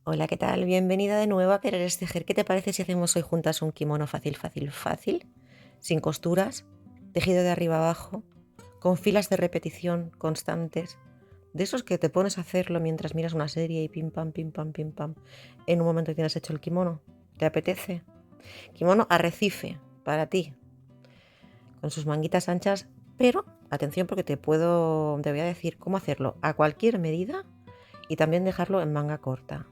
Hola, ¿qué tal? Bienvenida de nuevo a Querer Tejer. ¿Qué te parece si hacemos hoy juntas un kimono fácil, fácil, fácil? Sin costuras, tejido de arriba abajo, con filas de repetición constantes, de esos que te pones a hacerlo mientras miras una serie y pim pam, pim pam, pim pam. En un momento tienes hecho el kimono. ¿Te apetece? Kimono arrecife, para ti, con sus manguitas anchas, pero atención porque te voy a decir cómo hacerlo a cualquier medida y también dejarlo en manga corta.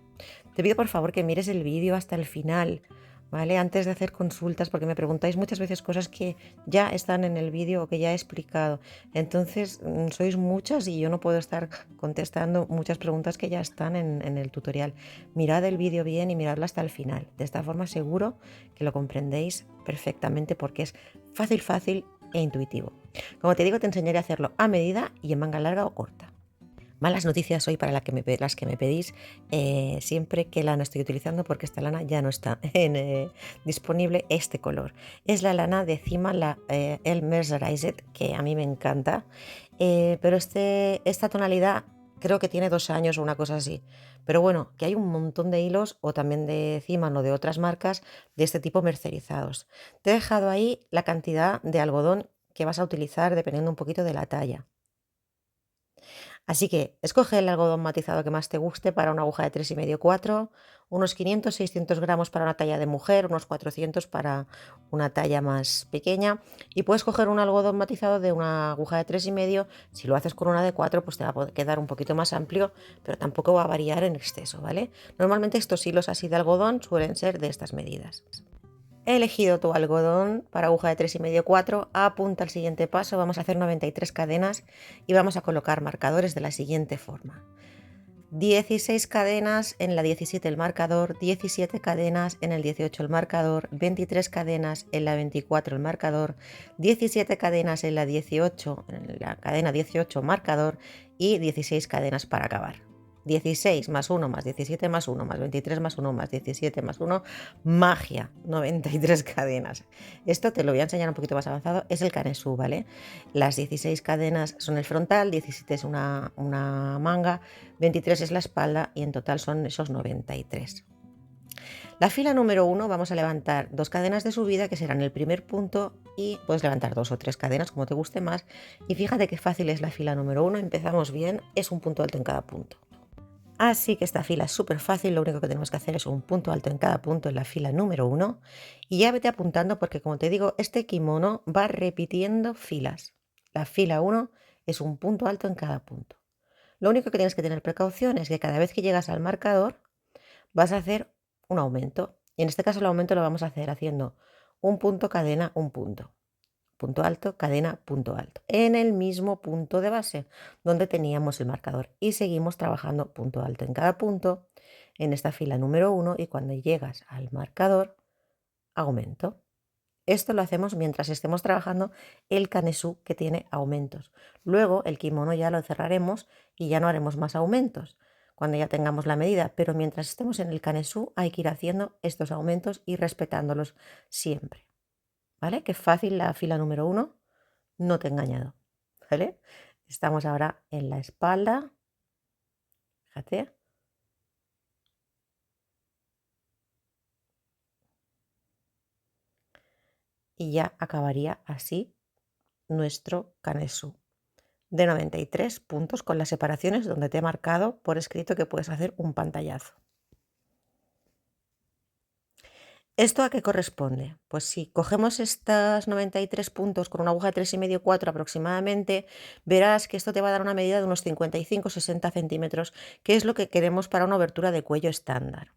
Te pido por favor que mires el vídeo hasta el final, ¿vale? Antes de hacer consultas, porque me preguntáis muchas veces cosas que ya están en el vídeo o que ya he explicado. Entonces, sois muchas y yo no puedo estar contestando muchas preguntas que ya están en el tutorial. Mirad el vídeo bien y miradlo hasta el final. De esta forma seguro que lo comprendéis perfectamente porque es fácil, fácil e intuitivo. Como te digo, te enseñaré a hacerlo a medida y en manga larga o corta. Malas noticias hoy para las que me pedís siempre que lana estoy utilizando, porque esta lana ya no está disponible este color. Es la lana de Cima, el Mercerized, que a mí me encanta, pero esta tonalidad creo que tiene 2 años o una cosa así. Pero bueno, que hay un montón de hilos, o también de Cima o de otras marcas, de este tipo mercerizados. Te he dejado ahí la cantidad de algodón que vas a utilizar dependiendo un poquito de la talla. Así que escoge el algodón matizado que más te guste para una aguja de 3,5 4, unos 500-600 gramos para una talla de mujer, unos 400 para una talla más pequeña, y puedes coger un algodón matizado de una aguja de 3,5. Si lo haces con una de 4, pues te va a quedar un poquito más amplio, pero tampoco va a variar en exceso, ¿vale? Normalmente estos hilos así de algodón suelen ser de estas medidas. He elegido tu algodón para aguja de 3,5 4. Apunta al siguiente paso. Vamos a hacer 93 cadenas y vamos a colocar marcadores de la siguiente forma: 16 cadenas en la 17 el marcador, 17 cadenas en el 18 el marcador, 23 cadenas en la 24 el marcador, 17 cadenas en la 18, en la cadena 18 marcador, y 16 cadenas para acabar. 16 más 1 más 17 más 1 más 23 más 1 más 17 más 1, magia, 93 cadenas. Esto te lo voy a enseñar un poquito más avanzado, es el canesú, ¿vale? Las 16 cadenas son el frontal, 17 es una manga, 23 es la espalda y en total son esos 93. La fila número 1 vamos a levantar 2 cadenas de subida, que serán el primer punto, y puedes levantar 2 o 3 cadenas como te guste más. Y fíjate qué fácil es la fila número 1, empezamos bien, es un punto alto en cada punto. Así que esta fila es súper fácil, lo único que tenemos que hacer es un punto alto en cada punto en la fila número 1, y ya vete apuntando porque, como te digo, este kimono va repitiendo filas. La fila 1 es un punto alto en cada punto. Lo único que tienes que tener precaución es que cada vez que llegas al marcador vas a hacer un aumento, y en este caso el aumento lo vamos a hacer haciendo un punto, cadena, un punto. Punto alto, cadena, punto alto, en el mismo punto de base donde teníamos el marcador, y seguimos trabajando punto alto en cada punto en esta fila número 1, y cuando llegas al marcador, aumento. Esto lo hacemos mientras estemos trabajando el canesú, que tiene aumentos. Luego el kimono ya lo cerraremos y ya no haremos más aumentos cuando ya tengamos la medida, pero mientras estemos en el canesú hay que ir haciendo estos aumentos y respetándolos siempre. ¿Vale? Qué fácil la fila número 1, no te he engañado, ¿vale? Estamos ahora en la espalda, fíjate, y ya acabaría así nuestro canesú de 93 puntos, con las separaciones donde te he marcado por escrito que puedes hacer un pantallazo. ¿Esto a qué corresponde? Pues si cogemos estos 93 puntos con una aguja de 3,5 4 aproximadamente, verás que esto te va a dar una medida de unos 55-60 centímetros, que es lo que queremos para una abertura de cuello estándar.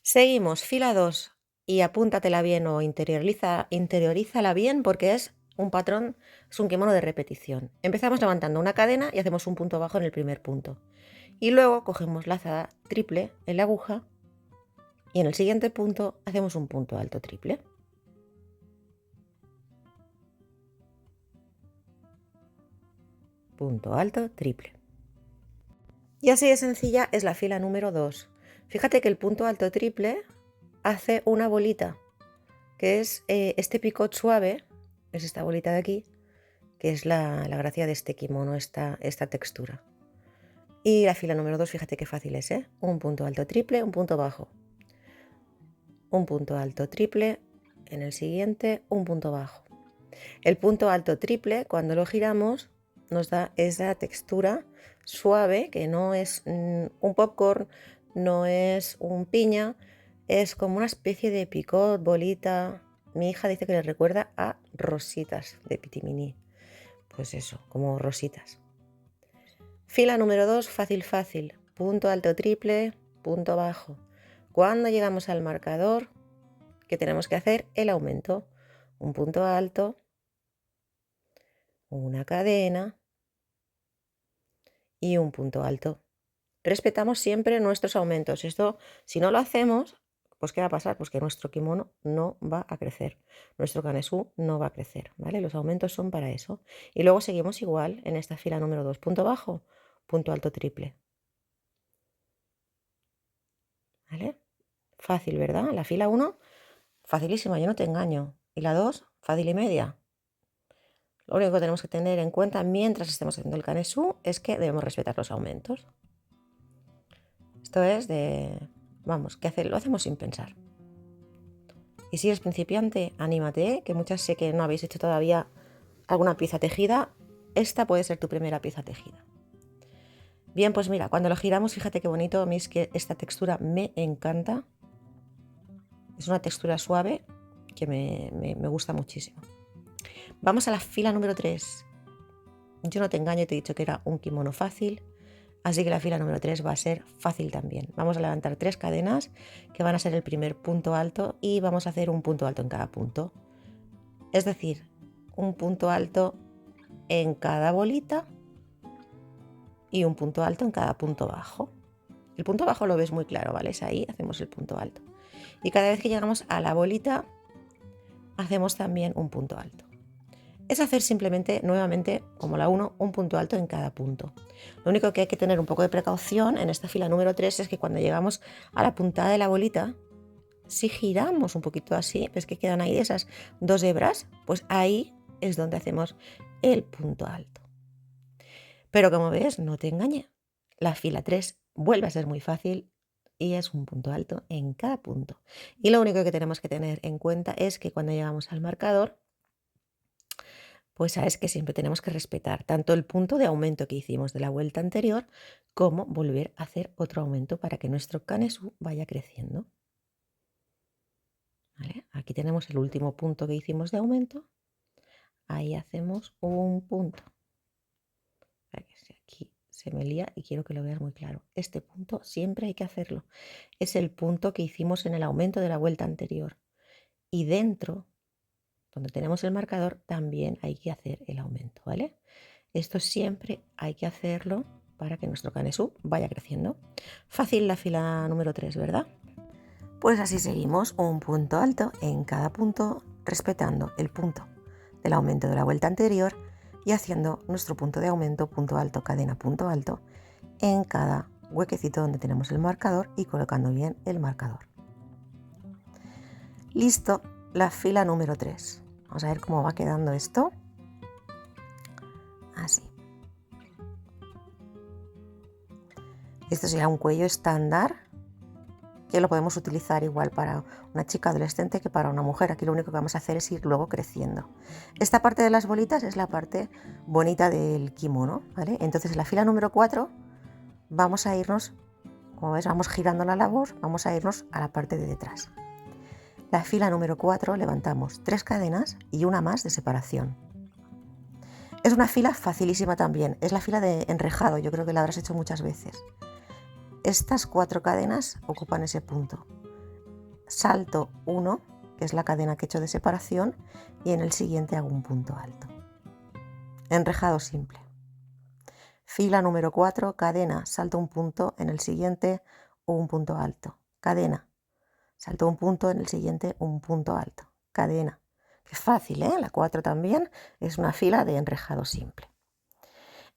Seguimos, fila 2, y apúntatela bien o interiorízala bien, porque es un patrón, es un kimono de repetición. Empezamos levantando una cadena y hacemos un punto bajo en el primer punto. Y luego cogemos lazada triple en la aguja y en el siguiente punto hacemos un punto alto triple. Punto alto triple. Y así de sencilla es la fila número 2. Fíjate que el punto alto triple hace una bolita, que es este picot suave, es esta bolita de aquí, que es la gracia de este kimono, esta textura. Y la fila número 2, fíjate qué fácil es, ¿eh? Un punto alto triple, un punto bajo. Un punto alto triple, en el siguiente un punto bajo. El punto alto triple, cuando lo giramos, nos da esa textura suave, que no es un popcorn, no es un piña, es como una especie de picot, bolita. Mi hija dice que le recuerda a rositas de Pitimini. Pues eso, como rositas. Fila número 2, fácil, fácil. Punto alto triple, punto bajo. Cuando llegamos al marcador, ¿qué tenemos que hacer? El aumento. Un punto alto, una cadena y un punto alto. Respetamos siempre nuestros aumentos. Esto, si no lo hacemos, pues ¿qué va a pasar? Pues que nuestro kimono no va a crecer. Nuestro kanesu no va a crecer, ¿vale? Los aumentos son para eso. Y luego seguimos igual en esta fila número 2. Punto bajo, punto alto triple. ¿Vale? Fácil, ¿verdad? La fila 1, facilísima, yo no te engaño. Y la 2, fácil y media. Lo único que tenemos que tener en cuenta mientras estemos haciendo el kanesu es que debemos respetar los aumentos. Esto es de, vamos, que lo hacemos sin pensar. Y si eres principiante, anímate, que muchas sé que no habéis hecho todavía alguna pieza tejida. Esta puede ser tu primera pieza tejida. Bien, pues mira, cuando lo giramos, fíjate qué bonito. A mí es que esta textura me encanta. Es una textura suave que me gusta muchísimo. Vamos a la fila número 3. Yo no te engaño, te he dicho que era un kimono fácil. Así que la fila número 3 va a ser fácil también. Vamos a levantar 3 cadenas que van a ser el primer punto alto y vamos a hacer un punto alto en cada punto. Es decir, un punto alto en cada bolita y un punto alto en cada punto bajo. El punto bajo lo ves muy claro, ¿vale? Es ahí, hacemos el punto alto. Y cada vez que llegamos a la bolita, hacemos también un punto alto. Es hacer simplemente, nuevamente, como la 1, un punto alto en cada punto. Lo único que hay que tener un poco de precaución en esta fila número 3 es que cuando llegamos a la puntada de la bolita, si giramos un poquito así, ves que quedan ahí esas 2 hebras, pues ahí es donde hacemos el punto alto. Pero como ves, no te engañé. La fila 3 vuelve a ser muy fácil y es un punto alto en cada punto. Y lo único que tenemos que tener en cuenta es que cuando llegamos al marcador, pues sabes que siempre tenemos que respetar tanto el punto de aumento que hicimos de la vuelta anterior como volver a hacer otro aumento para que nuestro kanesu vaya creciendo. ¿Vale? Aquí tenemos el último punto que hicimos de aumento. Ahí hacemos un punto. Aquí se me lía y quiero que lo veas muy claro. Este punto siempre hay que hacerlo. Es el punto que hicimos en el aumento de la vuelta anterior. Y dentro, donde tenemos el marcador, también hay que hacer el aumento, ¿vale? Esto siempre hay que hacerlo para que nuestro kanesu vaya creciendo. Fácil la fila número 3, ¿verdad? Pues así seguimos, un punto alto en cada punto, respetando el punto del aumento de la vuelta anterior y haciendo nuestro punto de aumento, punto alto, cadena, punto alto, en cada huequecito donde tenemos el marcador y colocando bien el marcador. Listo, la fila número 3. Vamos a ver cómo va quedando esto. Así. Esto sería un cuello estándar que lo podemos utilizar igual para una chica adolescente que para una mujer. Aquí lo único que vamos a hacer es ir luego creciendo. Esta parte de las bolitas es la parte bonita del kimono, ¿vale? Entonces en la fila número 4 vamos a irnos, como ves, vamos girando la labor, vamos a irnos a la parte de detrás. La fila número 4 levantamos 3 cadenas y una más de separación. Es una fila facilísima también, es la fila de enrejado, yo creo que la habrás hecho muchas veces. Estas 4 cadenas ocupan ese punto. Salto 1, que es la cadena que he hecho de separación, y en el siguiente hago un punto alto. Enrejado simple. Fila número 4, cadena, salto un punto, en el siguiente un punto alto. Cadena, salto un punto, en el siguiente un punto alto. Cadena. Qué fácil, ¿eh? La 4 también es una fila de enrejado simple.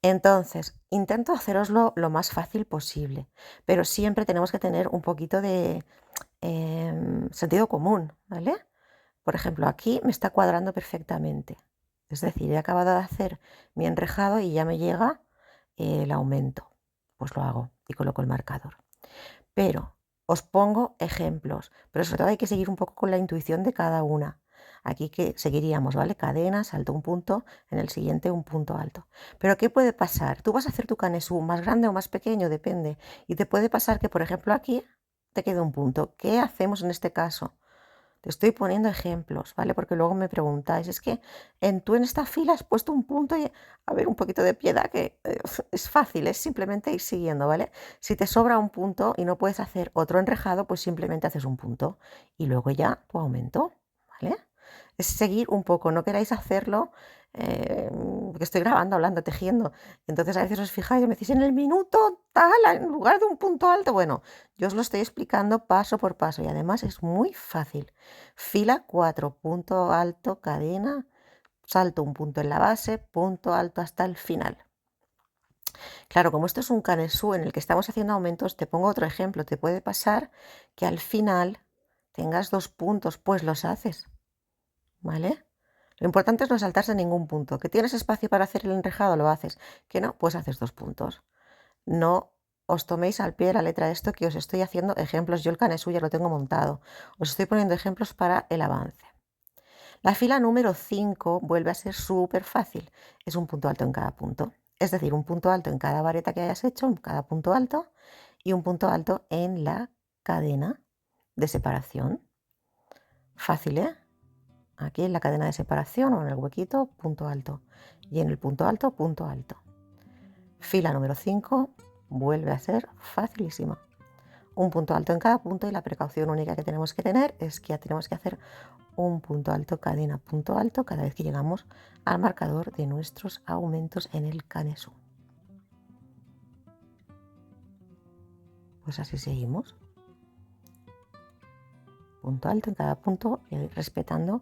Entonces, intento haceroslo lo más fácil posible, pero siempre tenemos que tener un poquito de sentido común, ¿vale? Por ejemplo, aquí me está cuadrando perfectamente. Es decir, he acabado de hacer mi enrejado y ya me llega el aumento. pues lo hago y coloco el marcador. Pero os pongo ejemplos, pero sobre todo hay que seguir un poco con la intuición de cada una. Aquí que seguiríamos, ¿vale? Cadena, salto un punto, en el siguiente un punto alto. Pero ¿qué puede pasar? Tú vas a hacer tu canesú más grande o más pequeño, depende. Y te puede pasar que, por ejemplo, aquí te quede un punto. ¿Qué hacemos en este caso? Te estoy poniendo ejemplos, ¿vale? Porque luego me preguntáis, es que tú en esta fila has puesto un punto y, a ver, un poquito de piedad, que es fácil, es simplemente ir siguiendo, ¿vale? Si te sobra un punto y no puedes hacer otro enrejado, pues simplemente haces un punto y luego ya tu aumento, ¿vale? Es seguir un poco, no queráis hacerlo, porque estoy grabando, hablando, tejiendo. Entonces a veces os fijáis y me decís, en el minuto tal, en lugar de un punto alto. Bueno, yo os lo estoy explicando paso por paso y además es muy fácil. Fila 4, punto alto, cadena, salto un punto en la base, punto alto hasta el final. Claro, como esto es un canesú en el que estamos haciendo aumentos, te pongo otro ejemplo. Te puede pasar que al final tengas 2 puntos, pues los haces, ¿vale? Lo importante es no saltarse ningún punto. ¿Que tienes espacio para hacer el enrejado? Lo haces. ¿Que no? Pues haces 2 puntos. No os toméis al pie de la letra esto, que os estoy haciendo ejemplos. Yo el canesú ya lo tengo montado. Os estoy poniendo ejemplos para el avance. La fila número 5 vuelve a ser súper fácil. Es un punto alto en cada punto. Es decir, un punto alto en cada vareta que hayas hecho, en cada punto alto, y un punto alto en la cadena de separación. Fácil, ¿eh? Aquí en la cadena de separación o en el huequito, punto alto. Y en el punto alto, punto alto. Fila número 5 vuelve a ser facilísima. Un punto alto en cada punto y la precaución única que tenemos que tener es que ya tenemos que hacer un punto alto, cadena, punto alto cada vez que llegamos al marcador de nuestros aumentos en el canesú. Pues así seguimos. Punto alto en cada punto y respetando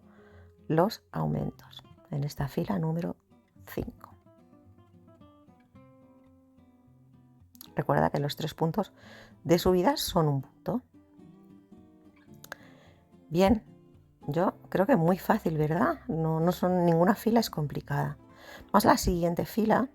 los aumentos en esta fila número 5. Recuerda que los 3 puntos de subida son un punto. Bien, yo creo que muy fácil, ¿verdad? No son, ninguna fila es complicada. Vamos a la siguiente fila.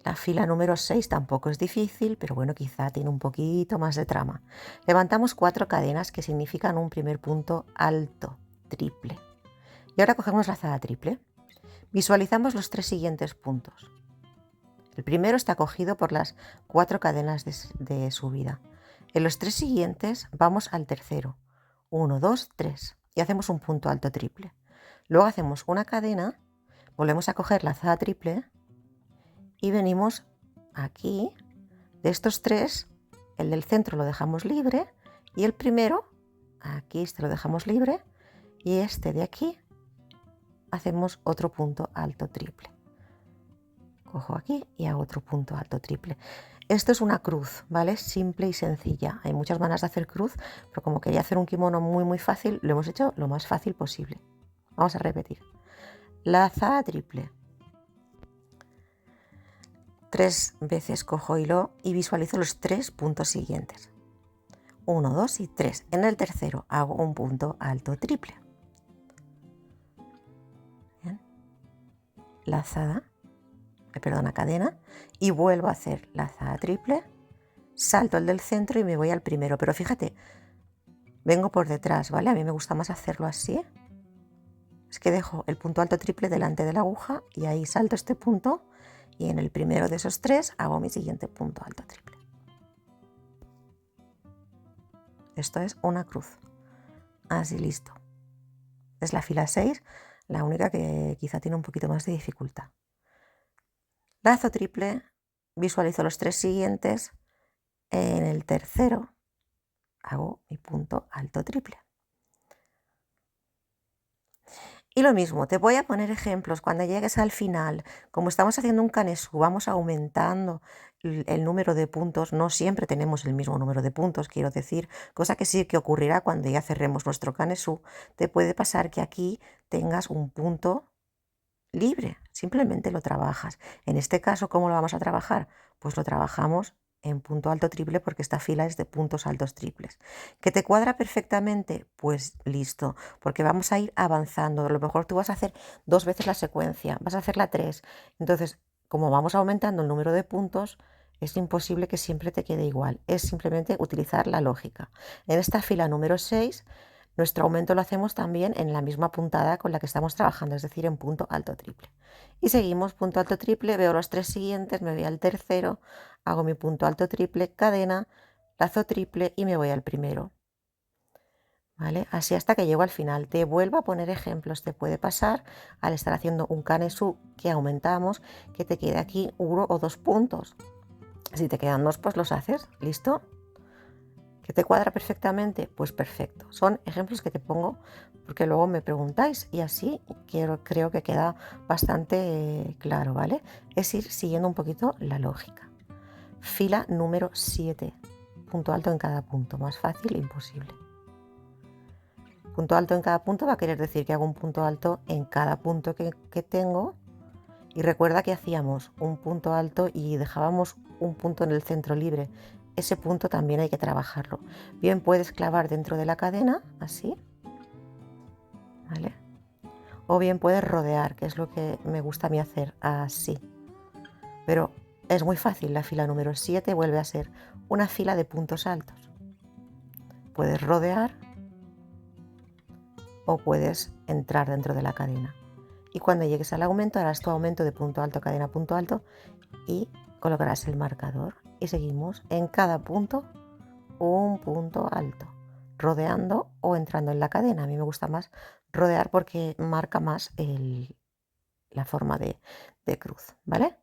La fila número 6 tampoco es difícil, pero bueno, quizá tiene un poquito más de trama. Levantamos 4 cadenas que significan un primer punto alto, triple. Y ahora cogemos la lazada triple. Visualizamos los 3 siguientes puntos. El primero está cogido por las 4 cadenas de subida. En los 3 siguientes vamos al tercero. 1, 2, 3. Y hacemos un punto alto triple. Luego hacemos una cadena, volvemos a coger la lazada triple y venimos aquí. De estos 3, el del centro lo dejamos libre y el primero, aquí este lo dejamos libre y este de aquí hacemos otro punto alto triple. Cojo aquí y hago otro punto alto triple. Esto es una cruz, ¿vale? Simple y sencilla. Hay muchas maneras de hacer cruz, pero como quería hacer un kimono muy fácil, lo hemos hecho lo más fácil posible. Vamos a repetir. Lazada triple. 3 veces cojo hilo y visualizo los 3 puntos siguientes. 1, 2 y 3. En el tercero hago un punto alto triple. Bien. Lazada. Cadena y vuelvo a hacer lazada triple, salto el del centro y me voy al primero, pero fíjate, vengo por detrás, ¿vale? A mí me gusta más hacerlo así, es que dejo el punto alto triple delante de la aguja y ahí salto este punto y en el primero de esos 3 hago mi siguiente punto alto triple. Esto es una cruz, así listo. Es la fila 6, la única que quizá tiene un poquito más de dificultad. Lazo triple, visualizo los 3 siguientes, en el tercero hago mi punto alto triple. Y lo mismo, te voy a poner ejemplos cuando llegues al final. Como estamos haciendo un canesú, vamos aumentando el número de puntos. No siempre tenemos el mismo número de puntos, quiero decir, cosa que sí que ocurrirá cuando ya cerremos nuestro canesú. Te puede pasar que aquí tengas un punto libre, simplemente lo trabajas. En este caso, ¿cómo lo vamos a trabajar? Pues lo trabajamos en punto alto triple porque esta fila es de puntos altos triples. ¿Que te cuadra perfectamente? Pues listo, porque vamos a ir avanzando. A lo mejor tú vas a hacer 2 veces la secuencia, vas a hacerla 3. Entonces, como vamos aumentando el número de puntos, es imposible que siempre te quede igual. Es simplemente utilizar la lógica. En esta fila número 6, nuestro aumento lo hacemos también en la misma puntada con la que estamos trabajando, es decir, en punto alto triple. Y seguimos punto alto triple, veo los 3 siguientes, me voy al tercero, hago mi punto alto triple, cadena, lazo triple y me voy al primero. ¿Vale? Así hasta que llego al final. Te vuelvo a poner ejemplos. Te puede pasar al estar haciendo un canesú que aumentamos, que te quede aquí 1 o 2 puntos. Si te quedan 2, pues los haces. ¿Listo? ¿Que te cuadra perfectamente? Pues perfecto. Son ejemplos que te pongo porque luego me preguntáis y así creo que queda bastante claro, ¿vale? Es ir siguiendo un poquito la lógica. Fila número 7. Punto alto en cada punto. Más fácil, imposible. Punto alto en cada punto va a querer decir que hago un punto alto en cada punto que tengo. Y recuerda que hacíamos un punto alto y dejábamos un punto en el centro libre. Ese punto también hay que trabajarlo. Bien puedes clavar dentro de la cadena, así, ¿vale? O bien puedes rodear, que es lo que me gusta a mí hacer, así. Pero es muy fácil, la fila número 7 vuelve a ser una fila de puntos altos. Puedes rodear o puedes entrar dentro de la cadena. Y cuando llegues al aumento harás tu aumento de punto alto, cadena, punto alto y colocarás el marcador. Y seguimos en cada punto un punto alto, rodeando o entrando en la cadena. A mí me gusta más rodear porque marca más la forma de cruz, ¿vale?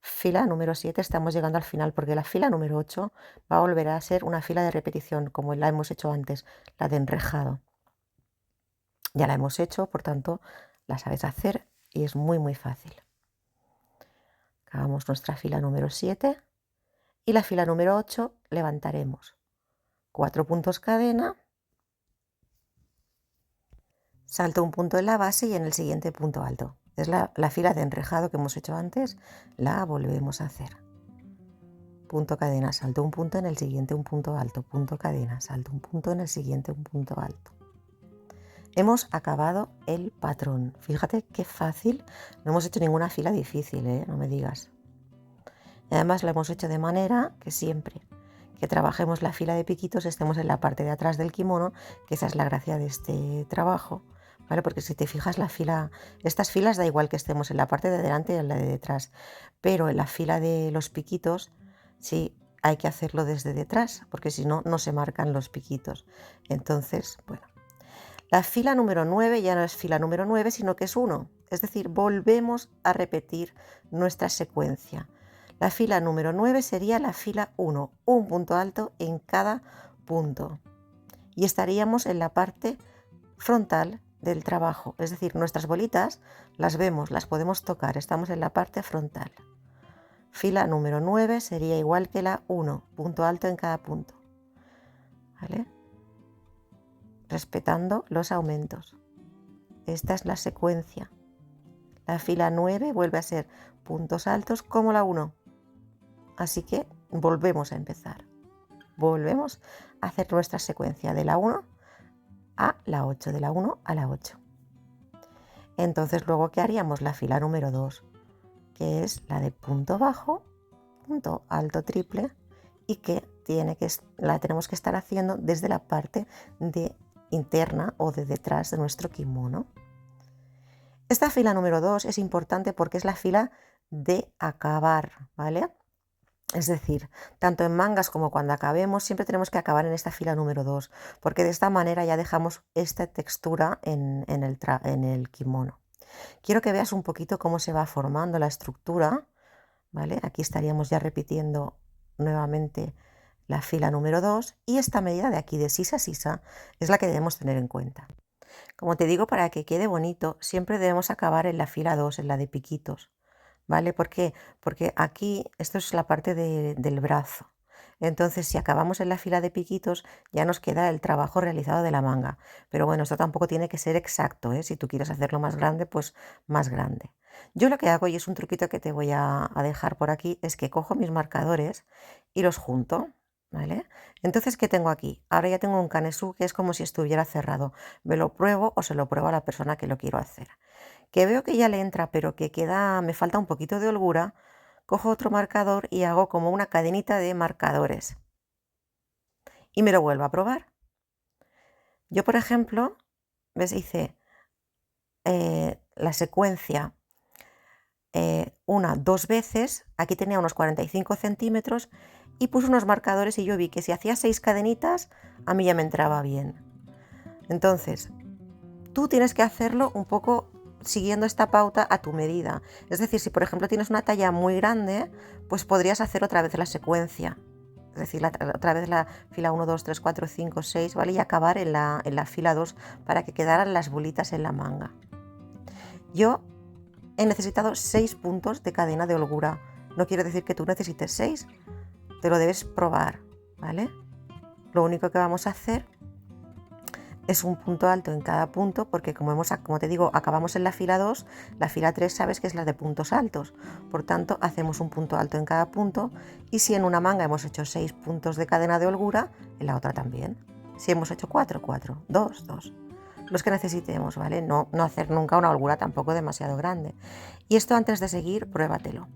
Fila número 7, estamos llegando al final porque la fila número 8 va a volver a ser una fila de repetición como la hemos hecho antes, la de enrejado. Ya la hemos hecho, por tanto, la sabes hacer y es muy muy fácil. Acabamos nuestra fila número 7 y la fila número 8 levantaremos 4 puntos cadena, salto un punto en la base y en el siguiente punto alto. Es la fila de enrejado que hemos hecho antes, la volvemos a hacer. Punto cadena, salto un punto en el siguiente, un punto alto, punto cadena, salto un punto en el siguiente, un punto alto. Hemos acabado el patrón. Fíjate qué fácil. No hemos hecho ninguna fila difícil, ¿eh? No me digas. Y además lo hemos hecho de manera que siempre que trabajemos la fila de piquitos estemos en la parte de atrás del kimono, que esa es la gracia de este trabajo, ¿vale? Porque si te fijas estas filas da igual que estemos en la parte de delante y en la de detrás, pero en la fila de los piquitos sí hay que hacerlo desde detrás, porque si no, no se marcan los piquitos. Entonces, bueno. La fila número 9 ya no es fila número 9, sino que es 1. Es decir, volvemos a repetir nuestra secuencia. La fila número 9 sería la fila 1, un punto alto en cada punto. Y estaríamos en la parte frontal del trabajo. Es decir, nuestras bolitas las vemos, las podemos tocar, estamos en la parte frontal. Fila número 9 sería igual que la 1, punto alto en cada punto. ¿Vale? Respetando los aumentos. Esta es la secuencia. La fila 9 vuelve a ser puntos altos como la 1. Así que volvemos a empezar. Volvemos a hacer nuestra secuencia de la 1 a la 8, de la 1 a la 8. Entonces luego, ¿qué haríamos? La fila número 2, que es la de punto bajo, punto alto triple y que la tenemos que estar haciendo desde la parte interna o de detrás de nuestro kimono. Esta fila número 2 es importante porque es la fila de acabar, ¿vale? Es decir, tanto en mangas como cuando acabemos, siempre tenemos que acabar en esta fila número 2, porque de esta manera ya dejamos esta textura en el kimono. Quiero que veas un poquito cómo se va formando la estructura, ¿vale? Aquí estaríamos ya repitiendo nuevamente la fila número 2 y esta medida de aquí de sisa a sisa es la que debemos tener en cuenta. Como te digo, para que quede bonito, siempre debemos acabar en la fila 2, en la de piquitos, ¿vale? ¿Por qué? Porque aquí, esto es la parte del brazo. Entonces, si acabamos en la fila de piquitos, ya nos queda el trabajo realizado de la manga. Pero bueno, esto tampoco tiene que ser exacto, ¿eh? Si tú quieres hacerlo más grande, pues más grande. Yo lo que hago, y es un truquito que te voy a dejar por aquí, es que cojo mis marcadores y los junto, ¿vale? Entonces, ¿qué tengo aquí? Ahora ya tengo un canesú que es como si estuviera cerrado. Me lo pruebo o se lo pruebo a la persona que lo quiero hacer. Que veo que ya le entra, pero que me falta un poquito de holgura, cojo otro marcador y hago como una cadenita de marcadores. Y me lo vuelvo a probar. Yo, por ejemplo, ¿ves? Hice la secuencia dos veces, aquí tenía unos 45 centímetros y puse unos marcadores y yo vi que si hacía 6 cadenitas, a mí ya me entraba bien. Entonces, tú tienes que hacerlo un poco siguiendo esta pauta a tu medida. Es decir, si por ejemplo tienes una talla muy grande, pues podrías hacer otra vez la secuencia. Es decir, otra vez la fila 1, 2, 3, 4, 5, 6, ¿vale? Y acabar en la fila 2 para que quedaran las bolitas en la manga. Yo he necesitado 6 puntos de cadena de holgura. No quiere decir que tú necesites 6, te lo debes probar, ¿vale? Lo único que vamos a hacer es un punto alto en cada punto, porque como te digo, acabamos en la fila 2, la fila 3 sabes que es la de puntos altos. Por tanto, hacemos un punto alto en cada punto, y si en una manga hemos hecho 6 puntos de cadena de holgura, en la otra también. Si hemos hecho 4, 4, 2, 2. Los que necesitemos, ¿vale? No hacer nunca una holgura tampoco demasiado grande. Y esto, antes de seguir, pruébatelo.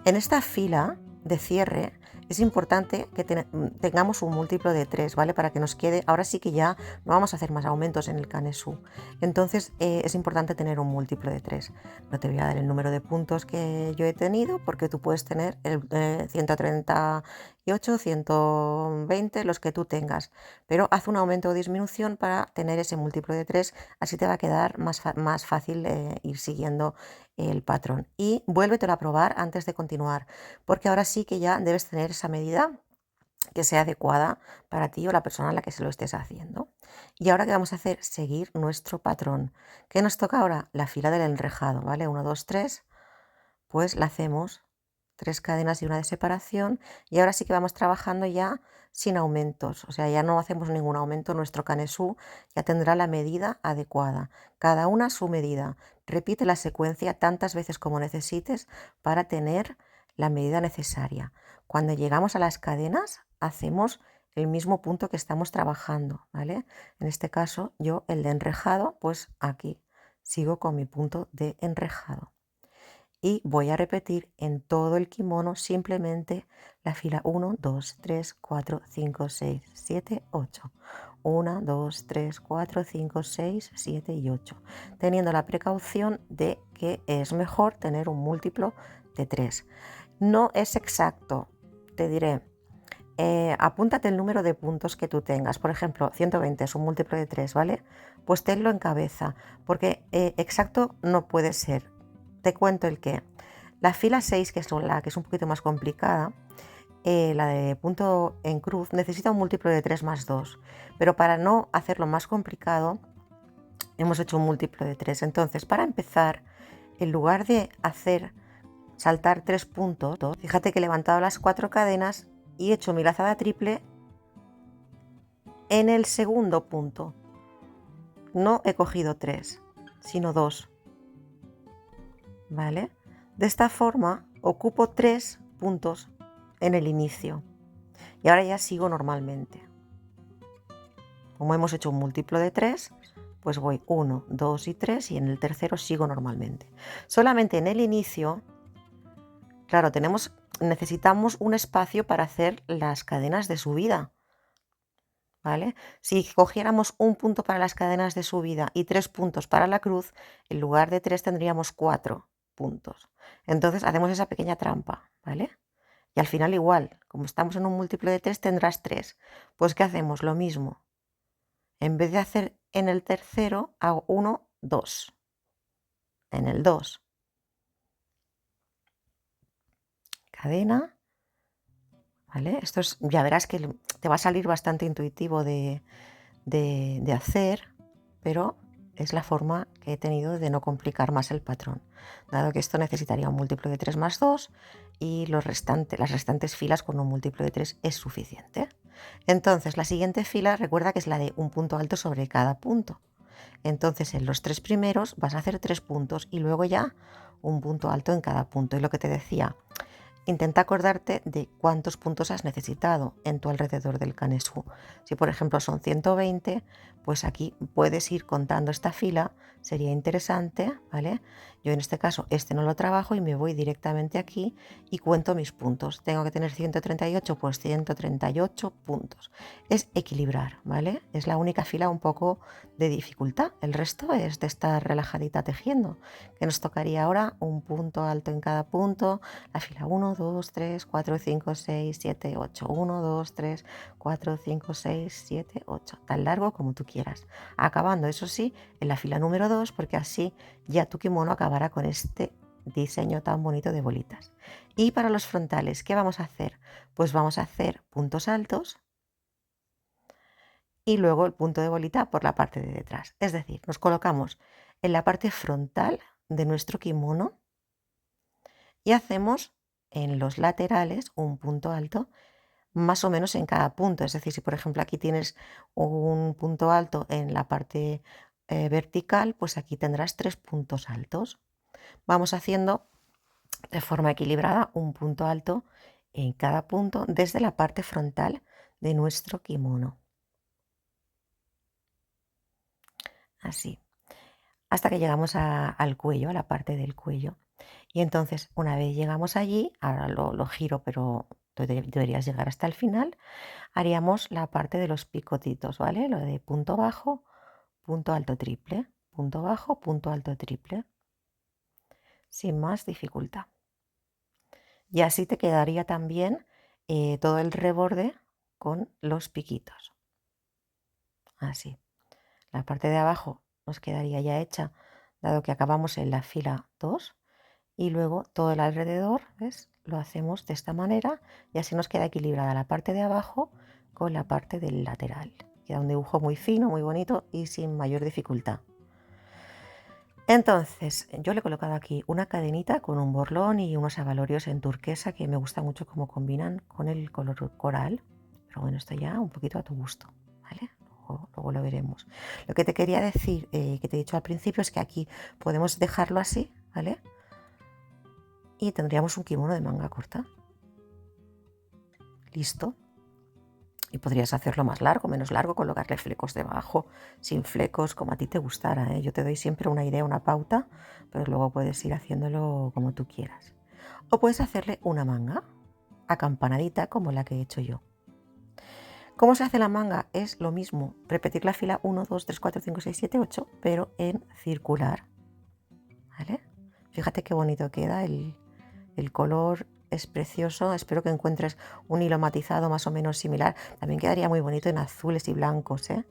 En esta fila de cierre es importante que tengamos un múltiplo de 3, ¿vale? Para que nos quede, ahora sí que ya no vamos a hacer más aumentos en el canesú. Entonces es importante tener un múltiplo de 3. No te voy a dar el número de puntos que yo he tenido, porque tú puedes tener 138, 120, los que tú tengas. Pero haz un aumento o disminución para tener ese múltiplo de 3, así te va a quedar más fácil ir siguiendo el patrón. Y vuélvetelo a probar antes de continuar, porque ahora sí que ya debes tener esa medida que sea adecuada para ti o la persona a la que se lo estés haciendo. Y ahora, ¿qué vamos a hacer? Seguir nuestro patrón. ¿Qué nos toca ahora? La fila del enrejado, ¿vale? 1, 2, 3, pues la hacemos 3 cadenas y una de separación, y ahora sí que vamos trabajando ya sin aumentos, o sea, ya no hacemos ningún aumento. Nuestro canesú ya tendrá la medida adecuada, cada una su medida. Repite la secuencia tantas veces como necesites para tener la medida necesaria. Cuando llegamos a las cadenas, hacemos el mismo punto que estamos trabajando, ¿vale? En este caso, yo el de enrejado, pues aquí sigo con mi punto de enrejado. Y voy a repetir en todo el kimono simplemente la fila 1, 2, 3, 4, 5, 6, 7, 8. 1, 2, 3, 4, 5, 6, 7 y 8. Teniendo la precaución de que es mejor tener un múltiplo de 3. No es exacto, te diré. Apúntate el número de puntos que tú tengas. Por ejemplo, 120 es un múltiplo de 3, ¿vale? Pues tenlo en cabeza, porque exacto no puede ser. Te cuento el qué. La fila 6, que es la que es un poquito más complicada, la de punto en cruz, necesita un múltiplo de 3 más 2. Pero para no hacerlo más complicado, hemos hecho un múltiplo de 3. Entonces, para empezar, en lugar de saltar 3 puntos, fíjate que he levantado las 4 cadenas y he hecho mi lazada triple en el segundo punto. No he cogido 3, sino 2. ¿Vale? De esta forma ocupo 3 puntos en el inicio. Y ahora ya sigo normalmente. Como hemos hecho un múltiplo de 3, pues voy 1, 2 y 3, y en el tercero sigo normalmente. Solamente en el inicio, claro, necesitamos un espacio para hacer las cadenas de subida, ¿vale? Si cogiéramos un punto para las cadenas de subida y 3 puntos para la cruz, en lugar de 3 tendríamos 4 puntos. Entonces hacemos esa pequeña trampa, ¿vale? Y al final igual, como estamos en un múltiplo de 3, tendrás 3. Pues ¿qué hacemos? Lo mismo. En vez de hacer en el tercero, hago 1, 2. En el 2. Cadena. ¿Vale? Esto ya verás que te va a salir bastante intuitivo de hacer, pero es la forma que he tenido de no complicar más el patrón, dado que esto necesitaría un múltiplo de 3 más 2 y las restantes filas con un múltiplo de 3 es suficiente. Entonces, la siguiente fila, recuerda que es la de un punto alto sobre cada punto. Entonces, en los 3 primeros vas a hacer 3 puntos y luego ya un punto alto en cada punto. Y lo que te decía, intenta acordarte de cuántos puntos has necesitado en tu alrededor del canesú. Si por ejemplo son 120, pues aquí puedes ir contando esta fila, sería interesante, ¿vale? Yo en este caso este no lo trabajo y me voy directamente aquí y cuento mis puntos. Tengo que tener 138, pues 138 puntos. Es equilibrar, ¿vale? Es la única fila un poco de dificultad. El resto es de estar relajadita tejiendo, que nos tocaría ahora un punto alto en cada punto, la fila 1, 2, 3, 4, 5, 6, 7, 8. 1, 2, 3, 4, 5, 6, 7, 8. Tan largo como tú quieras. Acabando, eso sí, en la fila número 2, porque así ya tu kimono acabará con este diseño tan bonito de bolitas. Y para los frontales, ¿qué vamos a hacer? Pues vamos a hacer puntos altos y luego el punto de bolita por la parte de detrás. Es decir, nos colocamos en la parte frontal de nuestro kimono y hacemos en los laterales un punto alto más o menos en cada punto. Es decir, si por ejemplo aquí tienes un punto alto en la parte vertical, pues aquí tendrás 3 puntos altos. Vamos haciendo de forma equilibrada un punto alto en cada punto desde la parte frontal de nuestro kimono. Así, hasta que llegamos al cuello, a la parte del cuello. Y entonces, una vez llegamos allí, ahora lo giro, pero deberías llegar hasta el final, haríamos la parte de los picotitos, ¿vale? Lo de punto bajo, punto alto triple, punto bajo, punto alto triple, sin más dificultad. Y así te quedaría también todo el reborde con los piquitos. Así. La parte de abajo nos quedaría ya hecha, dado que acabamos en la fila 2. Y luego todo el alrededor, ¿ves? Lo hacemos de esta manera y así nos queda equilibrada la parte de abajo con la parte del lateral. Queda un dibujo muy fino, muy bonito y sin mayor dificultad. Entonces, yo le he colocado aquí una cadenita con un borlón y unos abalorios en turquesa que me gusta mucho cómo combinan con el color coral. Pero bueno, esto ya un poquito a tu gusto, ¿vale? Luego lo veremos. Lo que te quería decir, que te he dicho al principio, es que aquí podemos dejarlo así, ¿vale? Y tendríamos un kimono de manga corta. Listo. Y podrías hacerlo más largo, menos largo, colocarle flecos debajo, sin flecos, como a ti te gustara, ¿eh? Yo te doy siempre una idea, una pauta, pero luego puedes ir haciéndolo como tú quieras. O puedes hacerle una manga acampanadita como la que he hecho yo. ¿Cómo se hace la manga? Es lo mismo, repetir la fila 1, 2, 3, 4, 5, 6, 7, 8, pero en circular. ¿Vale? Fíjate qué bonito queda el color. Es precioso, espero que encuentres un hilo matizado más o menos similar. También quedaría muy bonito en azules y blancos, ¿eh?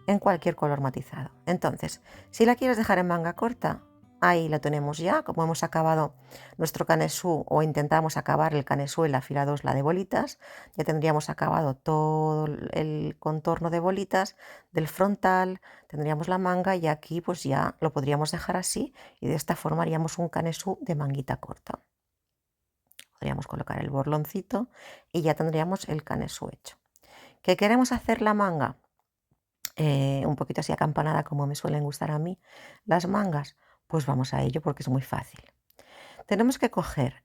En cualquier color matizado. Entonces, si la quieres dejar en manga corta, ahí la tenemos ya. Como hemos acabado nuestro canesú o intentamos acabar el canesú en la fila 2, la de bolitas, ya tendríamos acabado todo el contorno de bolitas del frontal, tendríamos la manga y aquí pues ya lo podríamos dejar así y de esta forma haríamos un canesú de manguita corta. Podríamos colocar el borloncito y ya tendríamos el canesú hecho. ¿Qué queremos hacer la manga? Un poquito así acampanada como me suelen gustar a mí las mangas, pues vamos a ello porque es muy fácil. Tenemos que coger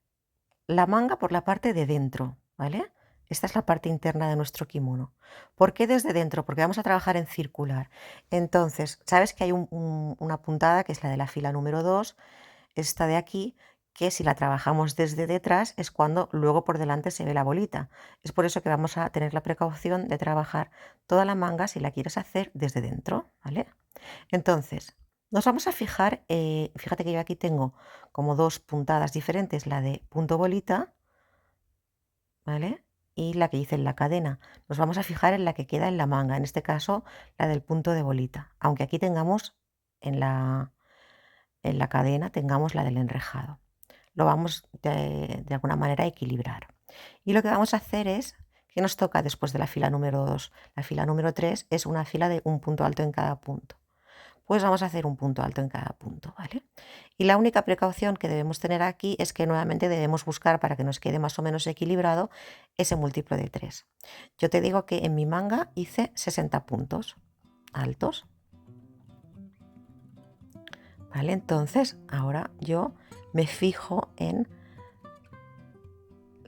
la manga por la parte de dentro, ¿vale? Esta es la parte interna de nuestro kimono. ¿Por qué desde dentro? Porque vamos a trabajar en circular. Entonces, sabes que hay una puntada que es la de la fila número 2, esta de aquí, que si la trabajamos desde detrás es cuando luego por delante se ve la bolita. Es por eso que vamos a tener la precaución de trabajar toda la manga si la quieres hacer desde dentro, ¿vale? Entonces, nos vamos a fijar, fíjate que yo aquí tengo como dos puntadas diferentes, la de punto bolita, ¿vale? Y la que hice en la cadena. Nos vamos a fijar en la que queda en la manga, en este caso la del punto de bolita, aunque aquí tengamos en la cadena tengamos la del enrejado. Lo vamos de alguna manera a equilibrar. Y lo que vamos a hacer es, que nos toca después de la fila número 2, la fila número 3 es una fila de un punto alto en cada punto. Pues vamos a hacer un punto alto en cada punto, ¿vale? Y la única precaución que debemos tener aquí es que nuevamente debemos buscar, para que nos quede más o menos equilibrado, ese múltiplo de 3. Yo te digo que en mi manga hice 60 puntos altos, ¿vale? Entonces ahora yo me fijo en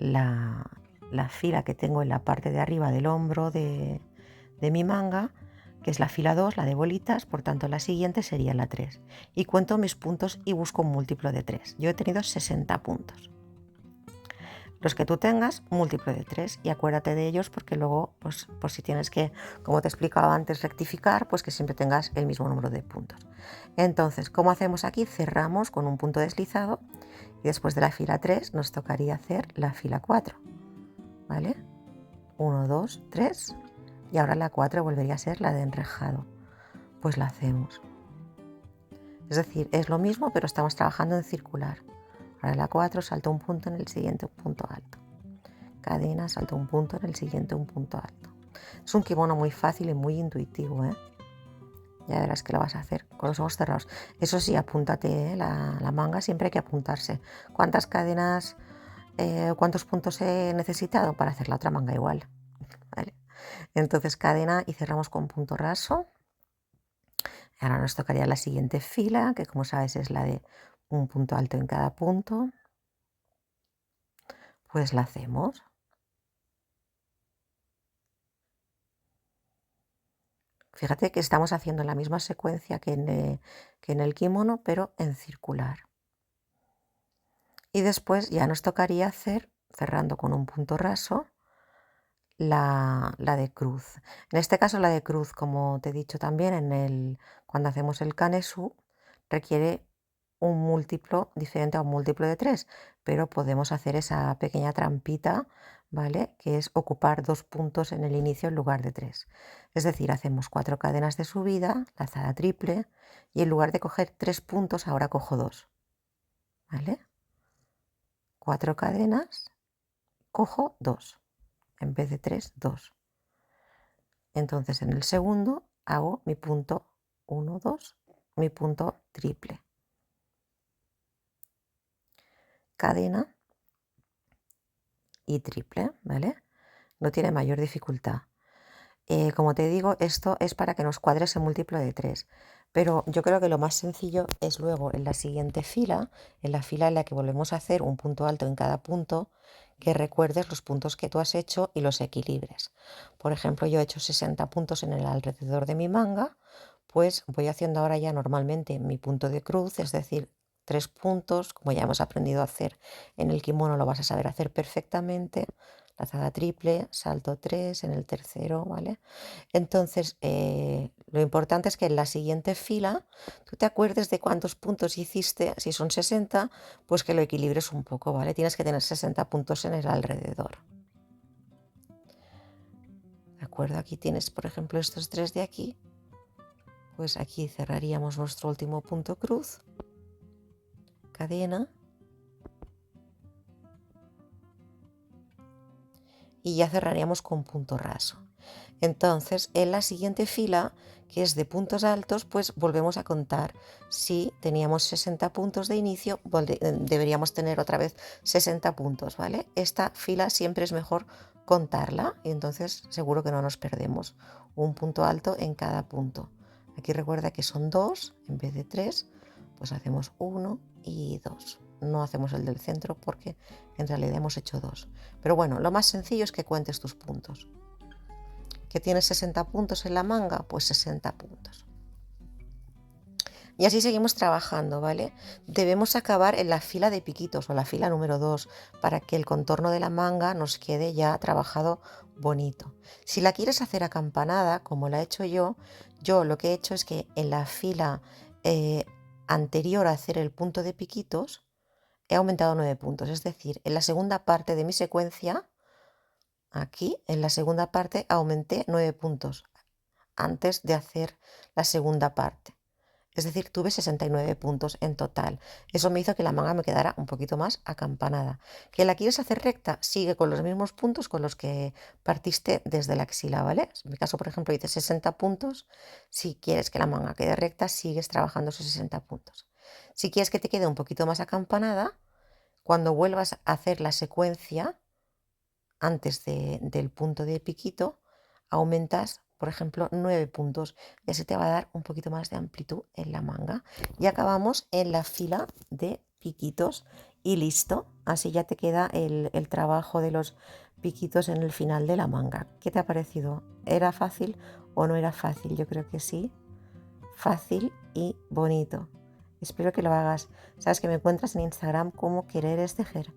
la, la fila que tengo en la parte de arriba del hombro de mi manga, que es la fila 2, la de bolitas, por tanto la siguiente sería la 3. Y cuento mis puntos y busco un múltiplo de 3. Yo he tenido 60 puntos. Los que tú tengas, múltiplo de 3, y acuérdate de ellos porque luego, pues, por si tienes que, como te explicaba antes, rectificar, pues que siempre tengas el mismo número de puntos. Entonces, ¿cómo hacemos aquí? Cerramos con un punto deslizado y después de la fila 3 nos tocaría hacer la fila 4, ¿vale? 1, 2, 3, y ahora la 4 volvería a ser la de enrejado. Pues la hacemos. Es decir, es lo mismo, pero estamos trabajando en circular. Ahora la 4 salto un punto, en el siguiente un punto alto. Cadena, salto un punto, en el siguiente un punto alto. Es un kimono muy fácil y muy intuitivo, ¿eh? Ya verás que lo vas a hacer con los ojos cerrados. Eso sí, apúntate, ¿eh? La manga siempre hay que apuntarse. ¿Cuántas cadenas, cuántos puntos he necesitado para hacer la otra manga igual? ¿Vale? Entonces cadena y cerramos con punto raso. Ahora nos tocaría la siguiente fila, que como sabes es la de un punto alto en cada punto. Pues la hacemos. Fíjate que estamos haciendo la misma secuencia que en el kimono, pero en circular. Y después ya nos tocaría hacer, cerrando con un punto raso, la de cruz. En este caso la de cruz, como te he dicho también, cuando hacemos el kanesu, requiere un múltiplo diferente a un múltiplo de 3, pero podemos hacer esa pequeña trampita, ¿vale? Que es ocupar 2 puntos en el inicio en lugar de 3. Es decir, hacemos 4 cadenas de subida, lazada triple, y en lugar de coger 3 puntos, ahora cojo 2, ¿vale? 4 cadenas, cojo 2, en vez de 3, 2. Entonces en el segundo hago mi punto 1, 2, mi punto triple. Cadena y triple, ¿vale? No tiene mayor dificultad. Como te digo, esto es para que nos cuadre ese múltiplo de 3, pero yo creo que lo más sencillo es luego en la siguiente fila, en la fila en la que volvemos a hacer un punto alto en cada punto, que recuerdes los puntos que tú has hecho y los equilibres. Por ejemplo, yo he hecho 60 puntos en el alrededor de mi manga, pues voy haciendo ahora ya normalmente mi punto de cruz, es decir, 3 puntos, como ya hemos aprendido a hacer en el kimono, lo vas a saber hacer perfectamente. Lazada triple, salto 3 en el tercero, ¿vale? Entonces, lo importante es que en la siguiente fila tú te acuerdes de cuántos puntos hiciste. Si son 60, pues que lo equilibres un poco, ¿vale? Tienes que tener 60 puntos en el alrededor. ¿De acuerdo? Aquí tienes, por ejemplo, estos 3 de aquí. Pues aquí cerraríamos nuestro último punto cruz. Cadena. Y ya cerraríamos con punto raso. Entonces, en la siguiente fila, que es de puntos altos, pues volvemos a contar. Si teníamos 60 puntos de inicio, deberíamos tener otra vez 60 puntos, ¿vale? Esta fila siempre es mejor contarla y entonces seguro que no nos perdemos. Un punto alto en cada punto. Aquí recuerda que son 2 en vez de 3, pues hacemos 1 y 2. No hacemos el del centro porque en realidad hemos hecho 2. Pero bueno, lo más sencillo es que cuentes tus puntos. ¿Que tienes 60 puntos en la manga? Pues 60 puntos. Y así seguimos trabajando, ¿vale? Debemos acabar en la fila de piquitos o la fila número 2 para que el contorno de la manga nos quede ya trabajado bonito. Si la quieres hacer acampanada, como la he hecho yo lo que he hecho es que en la fila anterior a hacer el punto de piquitos he aumentado 9 puntos. Es decir, en la segunda parte de mi secuencia, aquí en la segunda parte aumenté 9 puntos antes de hacer la segunda parte. Es decir, tuve 69 puntos en total. Eso me hizo que la manga me quedara un poquito más acampanada. ¿Que la quieres hacer recta? Sigue con los mismos puntos con los que partiste desde la axila, ¿vale? En mi caso, por ejemplo, hice 60 puntos. Si quieres que la manga quede recta, sigues trabajando esos 60 puntos. Si quieres que te quede un poquito más acampanada, cuando vuelvas a hacer la secuencia, antes del punto de piquito, aumentas, por ejemplo, 9 puntos y así te va a dar un poquito más de amplitud en la manga. Y acabamos en la fila de piquitos y listo. Así ya te queda el trabajo de los piquitos en el final de la manga. ¿Qué te ha parecido? ¿Era fácil o no era fácil? Yo creo que sí. Fácil y bonito. Espero que lo hagas. Sabes que me encuentras en Instagram como Querer es Tejer.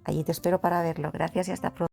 Allí te espero para verlo. Gracias y hasta pronto.